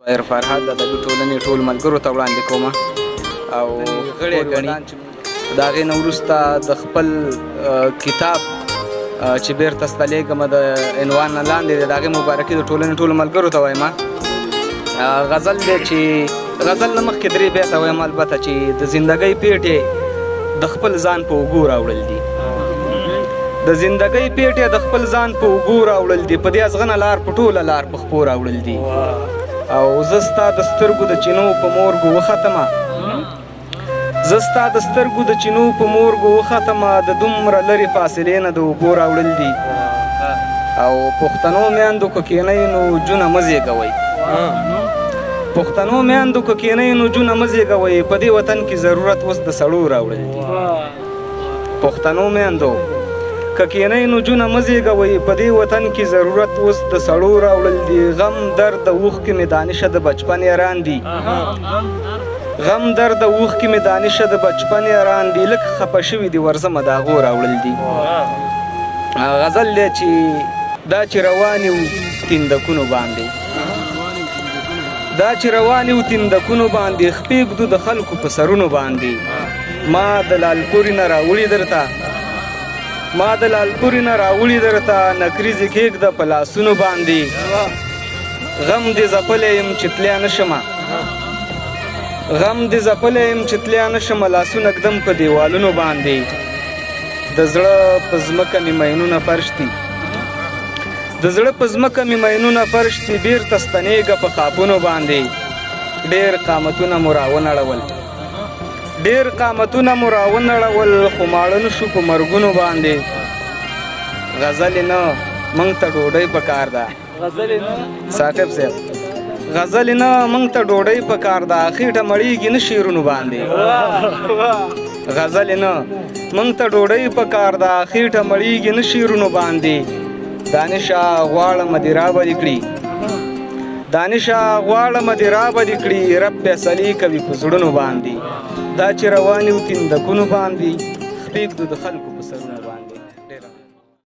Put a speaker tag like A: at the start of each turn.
A: غیر فرهاد د ادبي ټولنې ټول ملګرو ته وړاندې کوم او غړي ګڼي د هغې نه وروسته د خپل کتاب چې بیرته ستلیږم د عنوان نه لاندې دی د هغې مبارکي د ټولنې ټولو ملګرو ته وایم غزل دی چې غزل نه مخکې 3 بیته وایم البته چې د زندګۍ پیټې د خپل ځان په اوږو راوړل دي د زندګۍ پیټې د خپل ځان په اوږو راوړل دي په دې ازغنه لار په ټوله لار په خپو راوړل دي او زه ستا د سترګو د چینو په مورګو وختمه زه ستا د سترګو د چینو په مورګو وختمه د دومره لرې فاصلې نه د اوبو راوړل دي او پښتنو میندو که کهنی نو جونه مه زیږوئ پښتنو میندو که کهنی نو جونه مه زیږوئ په دې وطن کې ضرورت اوس د سړو راوړل دي پښتنو میندو که کهنی نو جونه مه زیږوئ په دې وطن کې ضرورت اوس د سړو راوړل دي غم درد د اوښکې مې دانشه د بچپن یاران دي غم درد د اوښکې مې دانشه د بچپن یاران دي لږ خفه شوي دي ورځمه د هغو راوړل دي غزل دی چې دا چې روانې وو تندکونو باندې دا چې روانې وو تندکونو باندې خپې ږدو د خلکو په سرونو باندې ما د لالپورې نه راوړي درته ما د لالپورې نه راوړي درته نکریزې کېږده په لاسونو باندې غم دې ځپلی یم چې تلیا نه شمه غم دې ځپلی یم چې تلیا نه شمه لاسونه ږدم په دیوالونو باندې د زړه په ځمکه مې مینونه فرش دي د زړه په ځمکه مې مینونه فرش دي بېرته ستنېږه په خاپونو باندې ډېر قامتونه مو راونړول ډېر قامتونه مو راونړول خو ماړه نه شو په مرګونو باندې غزلې نه موږ ته ډوډۍ پکار ده صاحب صاحب غزلې نه موږ ته ډوډۍ پکار ده خېټه مړېږي نه شعرونو باندې غزلې نه موږ ته ډوډۍ پکار ده خېټه مړېږي نه شعرونو باندې دانشه غواړم دې رابلې کړي دانشه غواړم دې رابلې کړي رب فیصلې کوي په زړونو باندې دا چې روانې وو تندکونو باندې خپې ږدو د خلکو